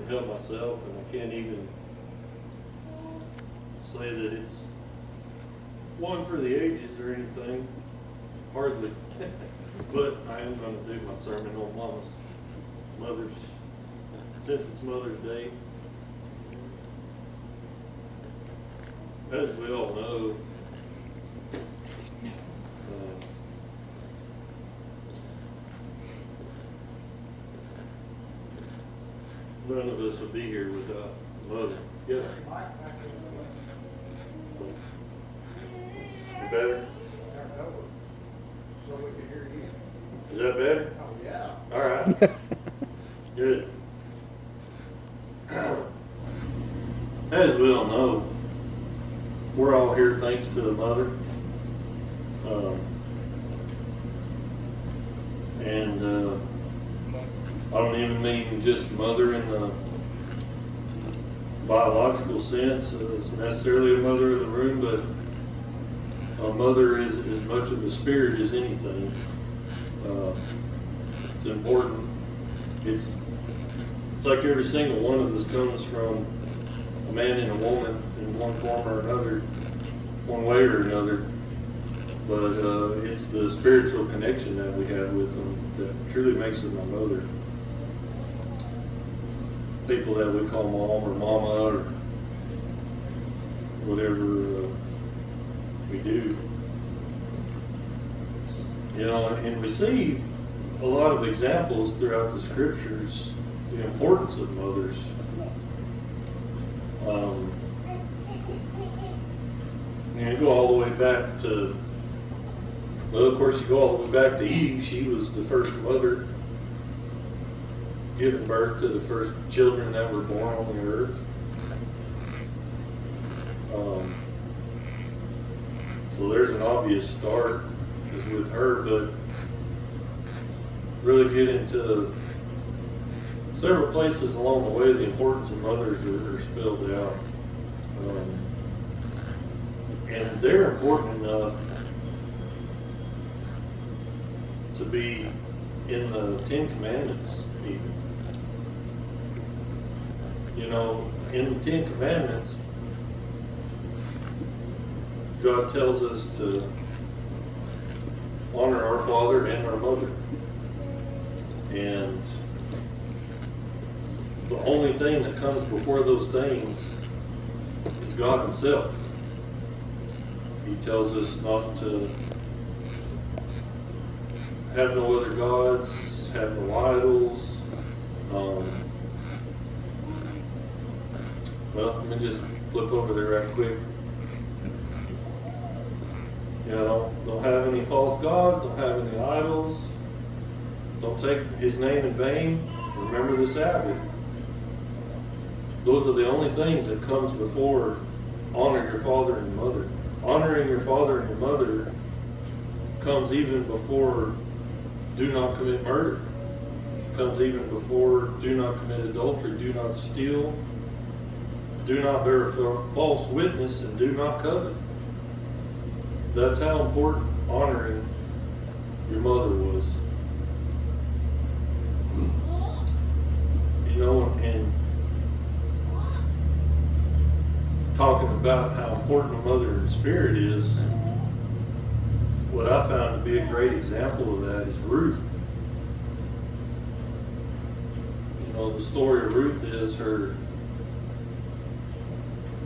even help myself, and I can't even say that it's one for the ages or anything, hardly. But I am going to do my sermon on Mother's, since it's Mother's Day. As we all know, none of us would be here without Mother. Yes. You better? So we can hear you. Is that better? Oh, yeah. All right. Good. As we all know, we're all here thanks to the Mother. I don't even mean just mother in the biological sense, it's necessarily a mother of the room, but a mother is as much of a spirit as anything. It's important. It's like every single one of us comes from a man and a woman in one form or another, one way or another. But it's the spiritual connection that we have with them that truly makes them a mother. People that we call mom or mama or whatever we do. You know, and we see a lot of examples throughout the scriptures, the importance of mothers. You go all the way back to, well, of course, you go all the way back to Eve. She was the first mother, giving birth to the first children that were born on the earth. So there's an obvious start is with her, but really get into several places along the way. The importance of mothers are spelled out, and they're important enough to be in the Ten Commandments even. You know, in the Ten Commandments, God tells us to honor our father and our mother. And the only thing that comes before those things is God Himself. He tells us not to have no other gods, have no idols. Well, let me just flip over there right quick. You know, don't have any false gods, don't have any idols, don't take His name in vain, remember the Sabbath. Those are the only things that comes before honor your father and mother. Honoring your father and your mother comes even before do not commit murder. Comes even before do not commit adultery, do not steal, do not bear false witness, and do not covet. That's how important honoring your mother was. You know, and talking about how important a mother in spirit is, what I found to be a great example of that is Ruth. You know, the story of Ruth is her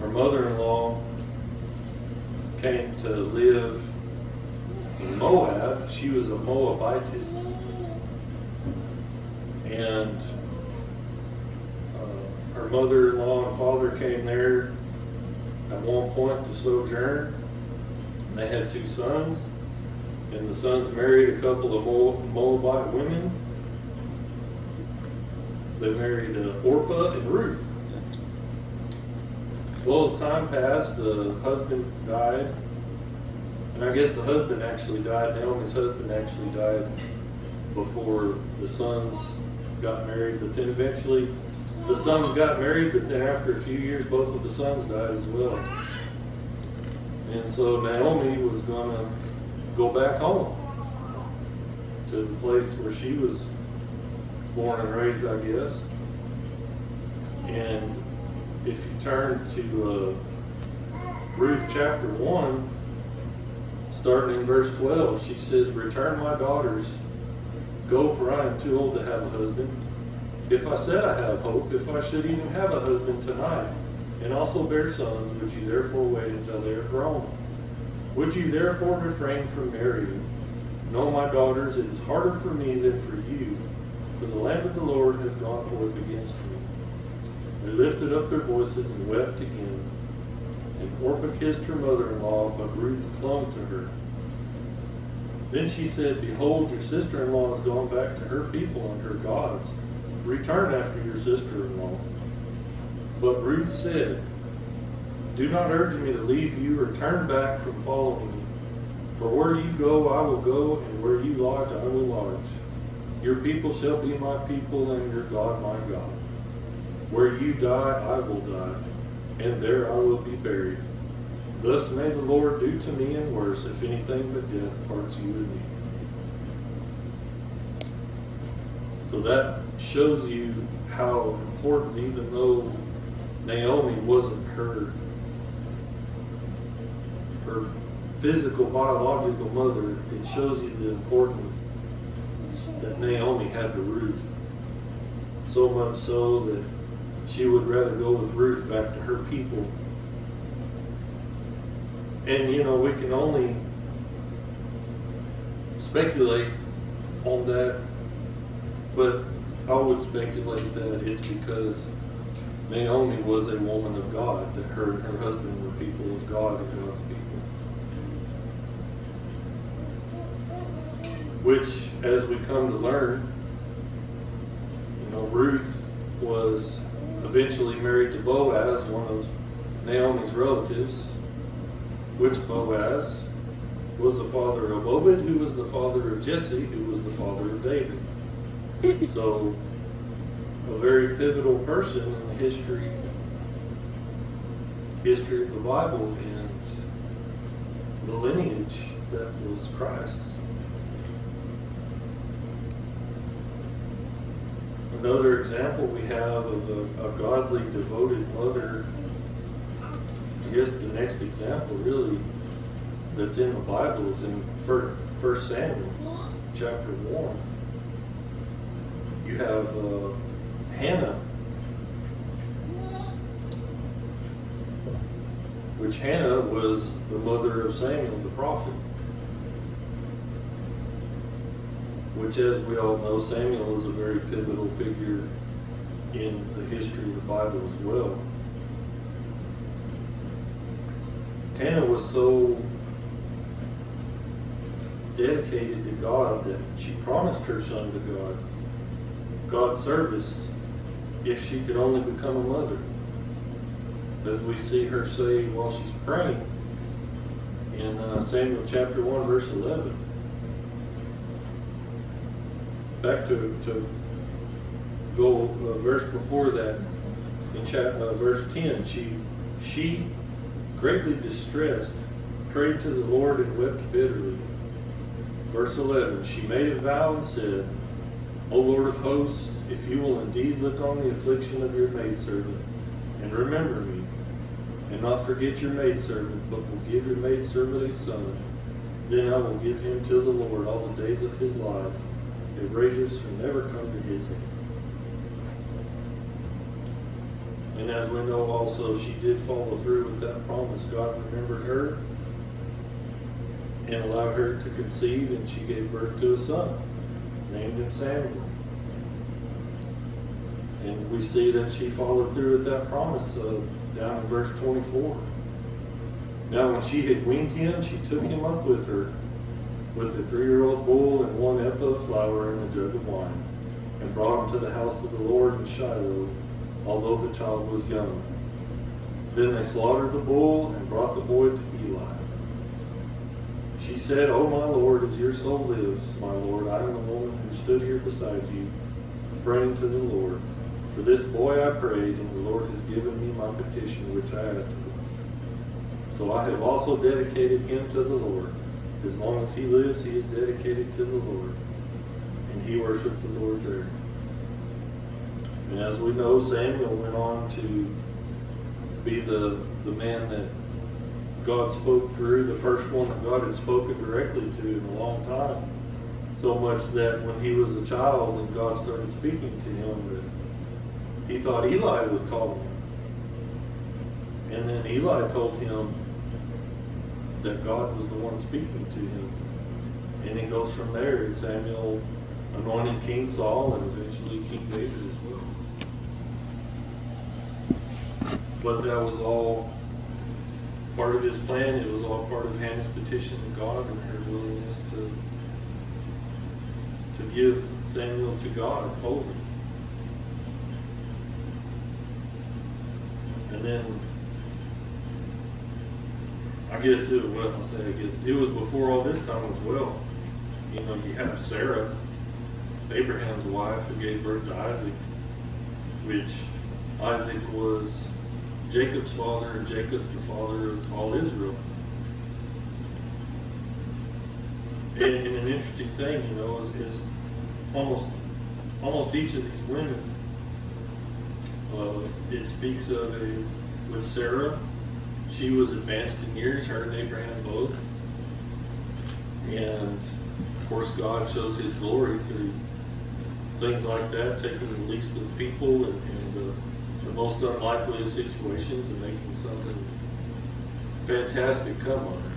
mother-in-law came to live in Moab. She was a Moabitess. And her mother-in-law and father came there at one point to sojourn. And they had 2 sons. And the sons married a couple of Moabite women. They married Orpah and Ruth. Well, as time passed, the husband died. And I guess the husband actually died. Naomi's husband actually died before the sons got married. But then eventually the sons got married, but then after a few years, both of the sons died as well. And so Naomi was going to go back home to the place where she was born and raised, I guess. And if you turn to Ruth chapter 1, starting in verse 12, she says, "Return, my daughters, go, for I am too old to have a husband. If I said I have hope, if I should even have a husband tonight, and also bear sons, would you therefore wait until they are grown? Would you therefore refrain from marrying? No, my daughters, it is harder for me than for you, for the land of the Lord has gone forth against me." They lifted up their voices and wept again. And Orpah kissed her mother-in-law, but Ruth clung to her. Then she said, "Behold, your sister-in-law has gone back to her people and her gods. Return after your sister-in-law." But Ruth said, "Do not urge me to leave you or turn back from following you. For where you go, I will go, and where you lodge, I will lodge. Your people shall be my people, and your God my God. Where you die, I will die, and there I will be buried. Thus may the Lord do to me and worse, if anything but death parts you and me." So that shows you how important, even though Naomi wasn't her physical, biological mother, it shows you the importance that Naomi had to Ruth. So much so that she would rather go with Ruth back to her people. And we can only speculate on that, but I would speculate that it's because Naomi was a woman of God, that her and her husband were people of God and God's people. Which, as we come to learn, Ruth was eventually married to Boaz, one of Naomi's relatives, which Boaz was the father of Obed, who was the father of Jesse, who was the father of David. So, a very pivotal person in the history of the Bible and the lineage that was Christ's. Another example we have of a godly, devoted mother, I guess the next example really that's in the Bible is in 1 Samuel chapter 1. You have Hannah, which Hannah was the mother of Samuel the prophet, which, as we all know, Samuel is a very pivotal figure in the history of the Bible as well. Hannah was so dedicated to God that she promised her son to God's service, if she could only become a mother. As we see her say while she's praying in Samuel chapter 1, verse 11. Back to go a verse before that, in verse 10, she greatly distressed, prayed to the Lord and wept bitterly. Verse 11, she made a vow and said, "O Lord of hosts, if you will indeed look on the affliction of your maidservant, and remember me, and not forget your maidservant, but will give your maidservant a son, then I will give him to the Lord all the days of his life, and razors shall never come to his end." And as we know also, she did follow through with that promise. God remembered her and allowed her to conceive, and she gave birth to a son, named him Samuel. And we see that she followed through with that promise down in verse 24. Now when she had weaned him, she took him up with her, with a 3-year-old bull and 1 ephah of flour and a jug of wine, and brought him to the house of the Lord in Shiloh, although the child was young. Then they slaughtered the bull and brought the boy to Eli. She said, "O my Lord, as your soul lives, my Lord, I am the woman who stood here beside you, praying to the Lord. For this boy I prayed, and the Lord has given me my petition which I asked of him. So I have also dedicated him to the Lord. As long as he lives, he is dedicated to the Lord." And he worshiped the Lord there. And as we know, Samuel went on to be the man that God spoke through, the first one that God had spoken directly to in a long time. So much that when he was a child and God started speaking to him, that he thought Eli was calling him. And then Eli told him that God was the one speaking to him. And it goes from there. And Samuel anointed King Saul and eventually King David as well. But that was all part of his plan. It was all part of Hannah's petition to God and her willingness to give Samuel to God wholly. And then it was before all this time as well. You know, you have Sarah, Abraham's wife, who gave birth to Isaac, which Isaac was Jacob's father, and Jacob the father of all Israel. And an interesting thing, you know, is almost each of these women, it speaks of with Sarah, she was advanced in years, her and Abraham both. And of course God shows his glory through things like that, taking the least of people and the most unlikely of situations and making something fantastic come of it.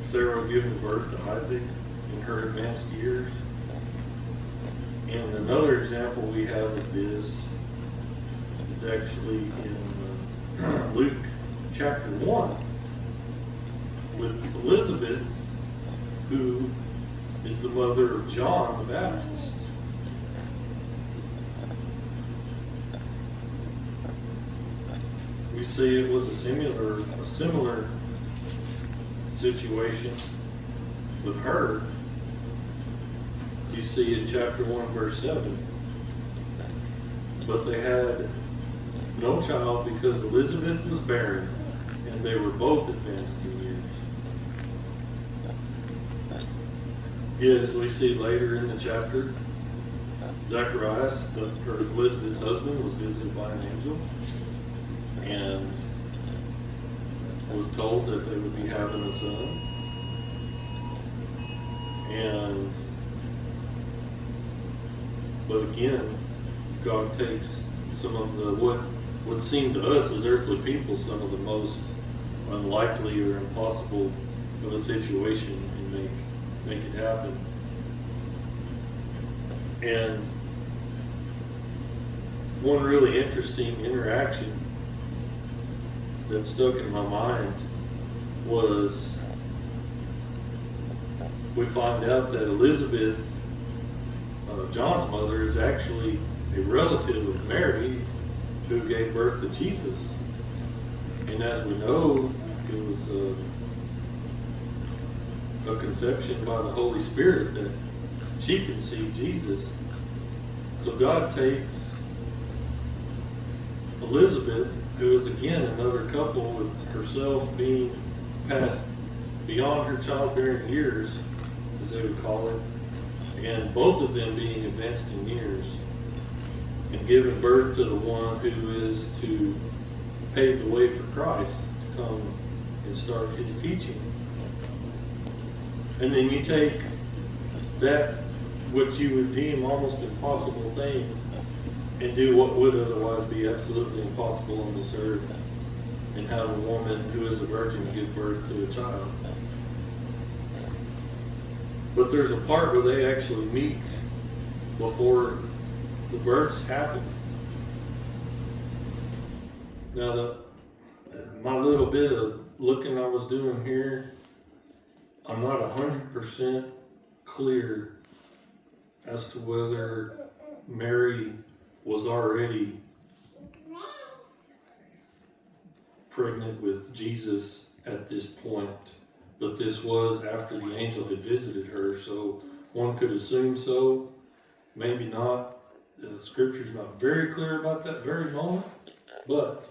Sarah giving birth to Isaac in her advanced years. And another example we have of this is actually in Luke chapter 1 with Elizabeth, who is the mother of John the Baptist. We see it was a similar situation with her. So you see in chapter 1 verse 7, but they had no child because Elizabeth was barren and they were both advanced in years. Yet as we see later in the chapter, Zacharias, Elizabeth's husband, was visited by an angel and was told that they would be having a son. But again, God takes some of the what would seem to us as earthly people some of the most unlikely or impossible of a situation and make it happen. And one really interesting interaction that stuck in my mind was we find out that Elizabeth, John's mother, is actually a relative of Mary who gave birth to Jesus. And as we know, it was a conception by the Holy Spirit that she conceived Jesus. So God takes Elizabeth, who is again another couple with herself being past beyond her childbearing years, as they would call it, and both of them being advanced in years, and giving birth to the one who is to pave the way for Christ to come and start his teaching. And then you take that, what you would deem almost impossible thing, and do what would otherwise be absolutely impossible on this earth, and have a woman who is a virgin give birth to a child. But there's a part where they actually meet before the births happen. Now, my little bit of looking I was doing here, I'm not 100% clear as to whether Mary was already pregnant with Jesus at this point, but this was after the angel had visited her, so one could assume so, maybe not. The scripture's not very clear about that very moment, but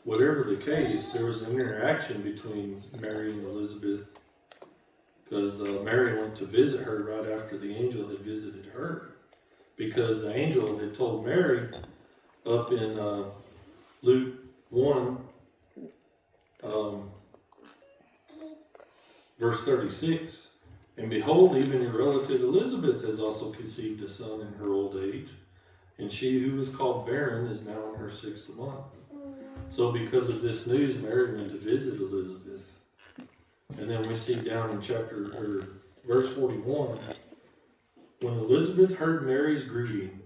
whatever the case, there was an interaction between Mary and Elizabeth, because Mary went to visit her right after the angel had visited her. because the angel had told Mary up in Luke 1, verse 36, and behold, even your relative Elizabeth has also conceived a son in her old age, and she who was called barren is now in her 6th month. So because of this news, Mary went to visit Elizabeth. And then we see down in verse 41, when Elizabeth heard Mary's greeting,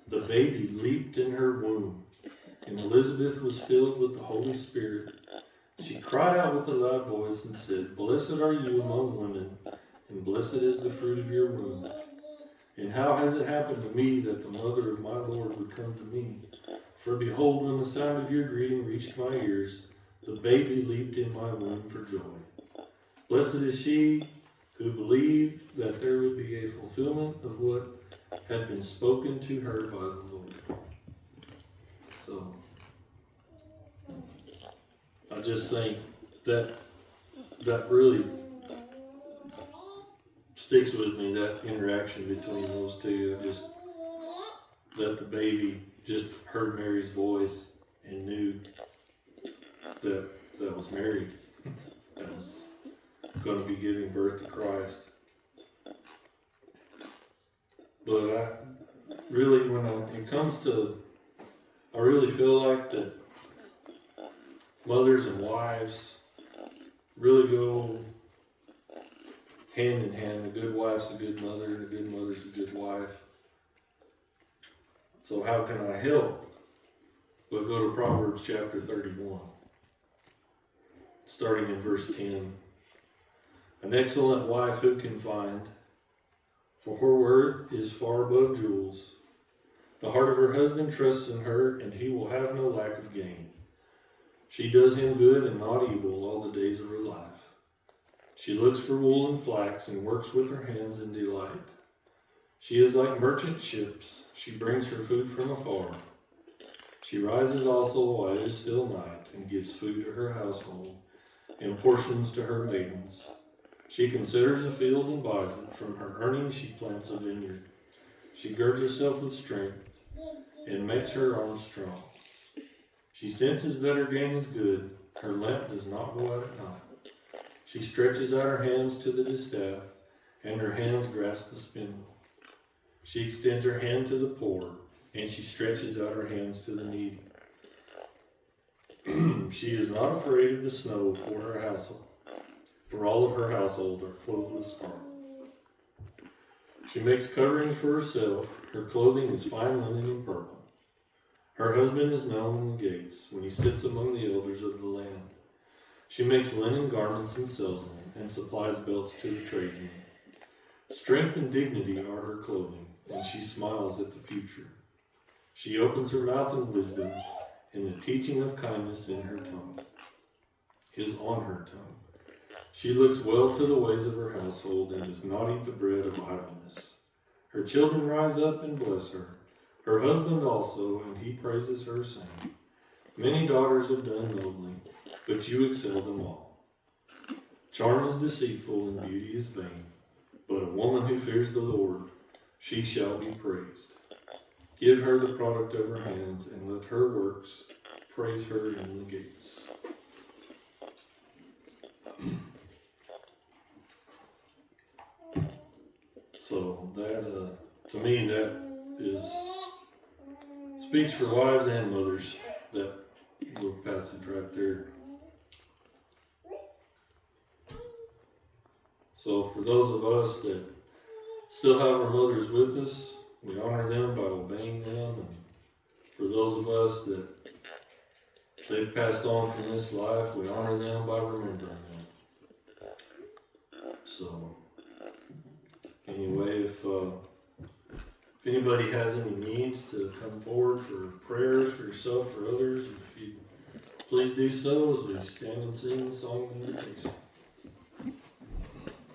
the baby leaped in her womb, and Elizabeth was filled with the Holy Spirit. She cried out with a loud voice and said, Blessed are you among women, and blessed is the fruit of your womb. And how has it happened to me that the mother of my Lord would come to me? For behold, when the sound of your greeting reached my ears, the baby leaped in my womb for joy. Blessed is she who believed that there would be a fulfillment of what had been spoken to her by the Lord. So, I just think that really sticks with me, that interaction between those two. That the baby just heard Mary's voice and knew that was Mary that was going to be giving birth to Christ. But I really feel like that mothers and wives really go hand in hand. A good wife's a good mother, and a good mother's a good wife. So how can I help? But go to Proverbs chapter 31, starting in verse 10. An excellent wife who can find? For her worth is far above jewels. The heart of her husband trusts in her, and he will have no lack of gain. She does him good and not evil all the days of her life. She looks for wool and flax and works with her hands in delight. She is like merchant ships. She brings her food from afar. She rises also while it is still night and gives food to her household and portions to her maidens. She considers a field and buys it. From her earnings she plants a vineyard. She girds herself with strength and makes her arms strong. She senses that her gain is good. Her lamp does not go out at night. She stretches out her hands to the distaff, and her hands grasp the spindle. She extends her hand to the poor, and she stretches out her hands to the needy. She is not afraid of the snow for her household, for all of her household are clothed with scarlet. She makes coverings for herself. Her clothing is fine linen and purple. Her husband is known in the gates when he sits among the elders of the land. She makes linen garments and sells them, and supplies belts to the tradesmen. Strength and dignity are her clothing, and she smiles at the future. She opens her mouth in wisdom, and the teaching of kindness in her tongue is on her tongue. She looks well to the ways of her household, and does not eat the bread of idleness. Her children rise up and bless her, her husband also, and he praises her, saying, Many daughters have done nobly, but you excel them all. Charm is deceitful and beauty is vain, but a woman who fears the Lord, she shall be praised. Give her the product of her hands, and let her works praise her in the gates. So that, to me, that speaks for wives and mothers, that little passage right there. So for those of us that still have our mothers with us, we honor them by obeying them. And for those of us that they've passed on from this life, we honor them by remembering them. So anyway, if anybody has any needs to come forward for prayers for yourself or others, if you please do so as we stand and sing the song of invitation.